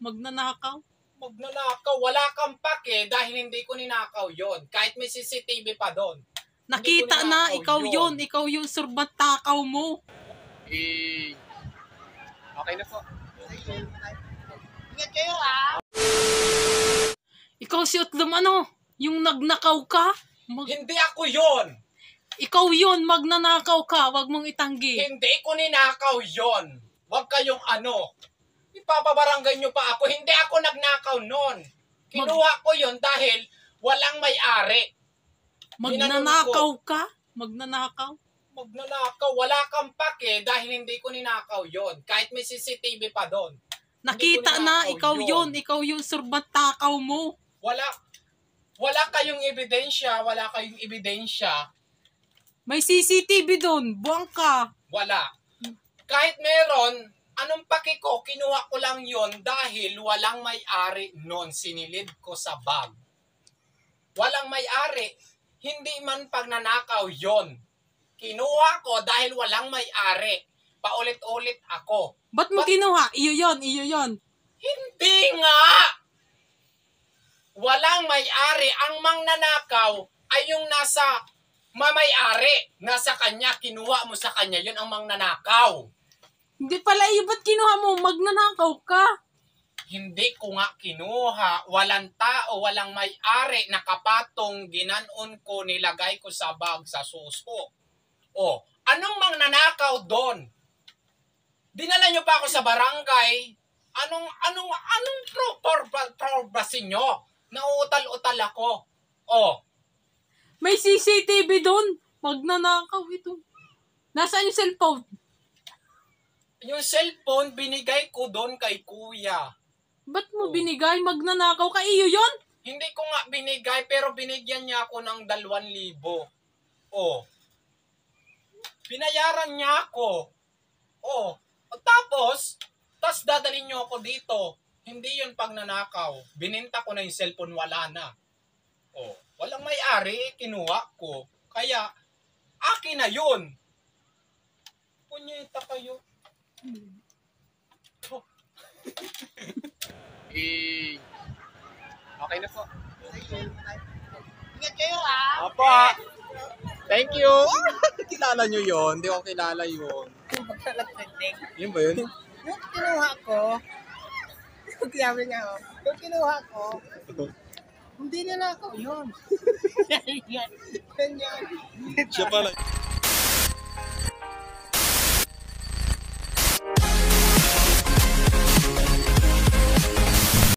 Magnanakaw? Magnanakaw, wala kang pake dahil hindi ko ninakaw yon. Kahit may CCTV pa doon. Nakita na, ikaw yun. Ikaw yung surbat takaw mo. Okay na po. Ingat kayo ah! Ikaw si Utlum ano? Yung nagnakaw ka? Hindi ako yon. Ikaw yun, magnanakaw ka. Wag mong itanggi. Hindi ko ninakaw yon. Wag kayong ano. Ipapabarangay nyo pa ako. Hindi ako nagnakaw nun. Kinuha ko yon dahil walang may-ari. Magnanakaw ka? Magnanakaw? Magnanakaw, wala kang pake dahil hindi ko ninakaw yon. Kahit may CCTV pa doon. Nakita na, ikaw yun. Ikaw yung surbat takaw mo. Wala kayong ebidensya. Wala kayong ebidensya. May CCTV doon. Buwang ka. Wala. Kahit meron, anong pake ko, kinuha ko lang yon dahil walang may-ari nun. Sinilid ko sa bag. Walang may-ari. Hindi man pagnanakaw yon. Kinuha ko dahil walang may-ari. Paulit-ulit ako. Ba't mo kinuha? Iyo yon, iyo yon. Hindi nga! Walang may-ari. Ang mangnanakaw ay yung nasa mamay-ari. Nasa kanya, kinuha mo sa kanya. Yun ang mangnanakaw. Hindi pala iyo, ba't kinuha mo? Magnanakaw ka. Hindi ko nga kinuha. Walang tao, walang may-ari. Nakapatong, ginanon ko, nilagay ko sa bag, sa suso. O, anong mangnanakaw doon? Dinala nyo pa ako sa barangay. Anong probasin nyo? Nauutal-utal ako. O. May CCTV doon. Magnanakaw ito. Nasaan yung cellphone? Yung cellphone, binigay ko doon kay kuya. Ba't mo binigay? Magnanakaw ka? Iyo yon? Hindi ko nga binigay, pero binigyan niya ako ng 2,000. O. Binayaran niya ako. O. Tapos dadalhin niyo ako dito. Hindi yun pagnanakaw. Bininta ko na yung cellphone, wala na. O. Walang may-ari, kinuha ko. Kaya, akin na yun. Punyeta kayo. Oh. Okay na po. Ingat kayo ah! Apa. Thank you. Kilala nyo yun. Hindi ko kilala yun. Magkalatending. Yun ba yun? Yung kinuha ko, yung kiyabi niya ako, yung kinuha ko, hindi nila ako yun. Yan. Siya pala.